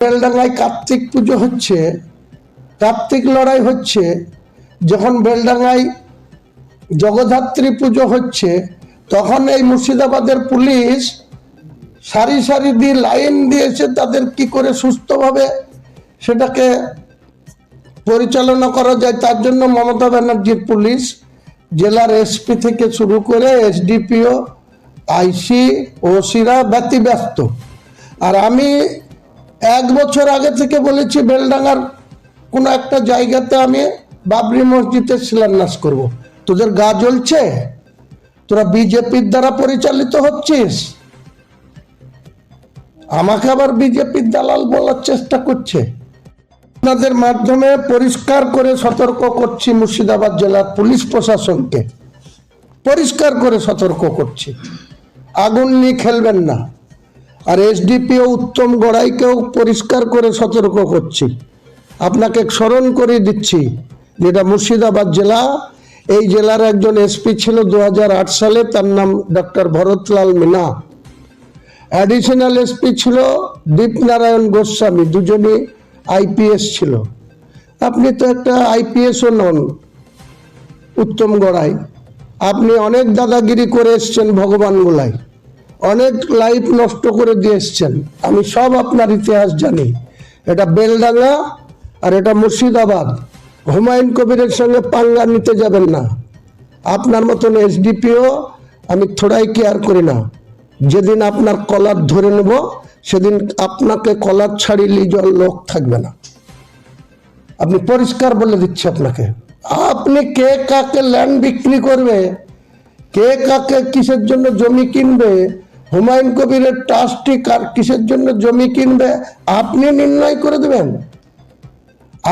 বেলডাঙ্গায় কার্তিক পুজো হচ্ছে, কার্তিক লড়াই হচ্ছে, যখন বেলডাঙ্গায় জগদ্ধাত্রী পুজো হচ্ছে, তখন এই মুর্শিদাবাদের পুলিশ সারি সারি দিয়ে লাইন দিয়েছে তাদের কি করে সুস্থভাবে সেটাকে পরিচালনা করা যায়। তার জন্য মমতা ব্যানার্জির পুলিশ জেলার এসপি থেকে শুরু করে এসডিপিও, আইসি, ওসিরা ব্যতিব্যস্ত। আর আমি 1 বছর আগে থেকে বলেছি বেলডাঙ্গার কোনো একটা জায়গাতে আমি বাবরি মসজিদের শিলান্যাস করব। তোদের গা জ্বলছে? তোরা বিজেপির দ্বারা পরিচালিত হচ্ছিস, আমাকে আবার বিজেপির দালাল বলার চেষ্টা করছে। আপনাদের মাধ্যমে পরিষ্কার করে সতর্ক করছি মুর্শিদাবাদ জেলার পুলিশ প্রশাসনকে, পরিষ্কার করে সতর্ক করছি, আগুন নিয়ে খেলবেন না। আর এসডিপিও উত্তম গড়াইকেও পরিষ্কার করে সতর্ক করছি। আপনাকে স্মরণ করে দিচ্ছি যেটা মুর্শিদাবাদ জেলা, এই জেলার একজন এসপি ছিল 2008 সালে, তার নাম doctor Bharatlal Meena. Additional SP ছিল দীপনারায়ণ গোস্বামী, দুজনই আইপিএস ছিল। আপনি তো একটা আইপিএসও নন উত্তম গড়াই, আপনি অনেক দাদাগিরি করে এসছেন ভগবান গোলায়, অনেক লাইফ নষ্ট করে দিয়ে এসছেন। আমি সব আপনার ইতিহাস জানি। এটা বেলডাঙ্গা আর এটা মুর্শিদাবাদ। হুমায়ুন কবিরের সঙ্গে পাঙ্গা নিতে যাবেন না। আপনার মতন এসডিপিও আমি থোড়াই কেয়ার করি না। যেদিন আপনার কলার ধরে নেব সেদিন আপনাকে কলার ছাড়িয়ে যাওয়ার লোক থাকবে না। আপনি পরিষ্কার বলে দিচ্ছি আপনাকে। আপনি কে কাকে ল্যান্ড বিক্রি করবে, কে কাকে কিসের জন্য জমি কিনবে, হুমায়ুন কবিরের ট্রাস্টি কার কিসের জন্য জমি কিনবে, আপনি নির্ণয় করে দেবেন,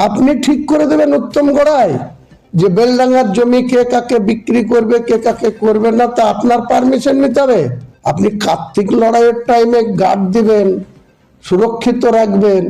আপনি ঠিক করে দেবেন উত্তম গড়াই যে বেলডাঙ্গার জমি কে কাকে বিক্রি করবে, কে কাকে করবে না, তা আপনার পারমিশন নিতে হবে। আপনি কার্তিক লড়াইয়ের টাইমে গার্ড দিবেন, সুরক্ষিত রাখবেন,